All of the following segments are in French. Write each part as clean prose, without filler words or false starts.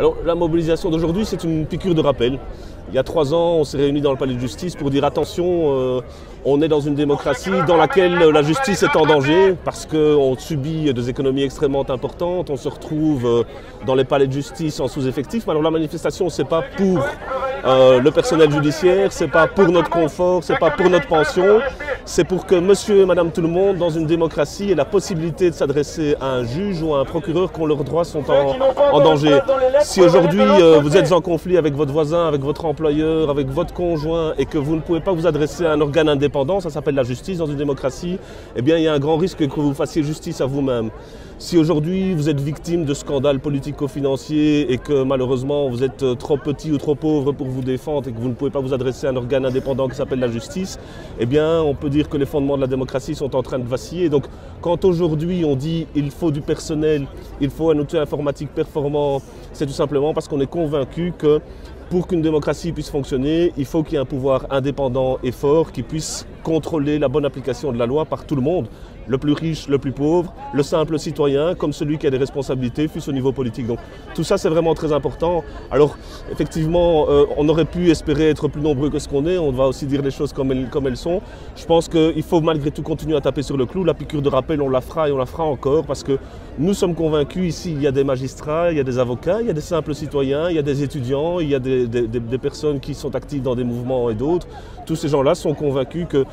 Alors la mobilisation d'aujourd'hui, c'est une piqûre de rappel. Il y a 3 ans, on s'est réunis dans le palais de justice pour dire attention, on est dans une démocratie dans laquelle la justice est en danger parce qu'on subit des économies extrêmement importantes, on se retrouve dans les palais de justice en sous-effectif. Alors la manifestation, c'est pas pour le personnel judiciaire, c'est pas pour notre confort, c'est pas pour notre pension, c'est pour que monsieur et madame tout le monde, dans une démocratie, aient la possibilité de s'adresser à un juge ou à un procureur quand leurs droits sont en danger. Si aujourd'hui vous êtes en conflit avec votre voisin, avec votre employeur, avec votre conjoint et que vous ne pouvez pas vous adresser à un organe indépendant, ça s'appelle la justice dans une démocratie, eh bien il y a un grand risque que vous fassiez justice à vous-même. Si aujourd'hui vous êtes victime de scandales politico-financiers et que malheureusement vous êtes trop petit ou trop pauvre pour vous défendre et que vous ne pouvez pas vous adresser à un organe indépendant qui s'appelle la justice, eh bien on peut dire que les fondements de la démocratie sont en train de vaciller. Donc quand aujourd'hui on dit il faut du personnel, il faut un outil informatique performant, c'est tout simplement parce qu'on est convaincu que pour qu'une démocratie puisse fonctionner, il faut qu'il y ait un pouvoir indépendant et fort qui puisse contrôler la bonne application de la loi par tout le monde. Le plus riche, le plus pauvre, le simple citoyen, comme celui qui a des responsabilités, fût-ce au niveau politique. Donc tout ça, c'est vraiment très important. Alors, effectivement, on aurait pu espérer être plus nombreux que ce qu'on est. On va aussi dire les choses comme elles sont. Je pense qu'il faut malgré tout continuer à taper sur le clou. La piqûre de rappel, on la fera et on la fera encore parce que nous sommes convaincus ici, il y a des magistrats, il y a des avocats, il y a des simples citoyens, il y a des étudiants, il y a des personnes qui sont actives dans des mouvements et d'autres. Tous ces gens-là sont convaincus que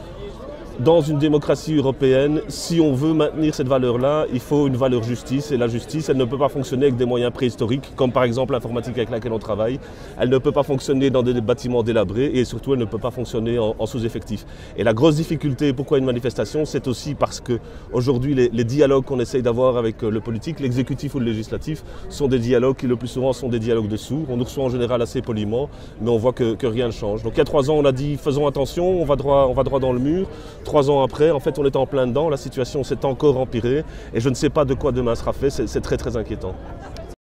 dans une démocratie européenne, si on veut maintenir cette valeur-là, il faut une valeur justice. Et la justice, elle ne peut pas fonctionner avec des moyens préhistoriques, comme par exemple l'informatique avec laquelle on travaille. Elle ne peut pas fonctionner dans des bâtiments délabrés et surtout, elle ne peut pas fonctionner en sous-effectif. Et la grosse difficulté, pourquoi une manifestation, c'est aussi parce qu'aujourd'hui, les dialogues qu'on essaye d'avoir avec le politique, l'exécutif ou le législatif, sont des dialogues qui le plus souvent sont des dialogues de sourds. On nous reçoit en général assez poliment, mais on voit que rien ne change. Donc il y a 3 ans, on a dit faisons attention, on va droit dans le mur. 3 ans après, en fait, on est en plein dedans, la situation s'est encore empirée et je ne sais pas de quoi demain sera fait, c'est très très inquiétant.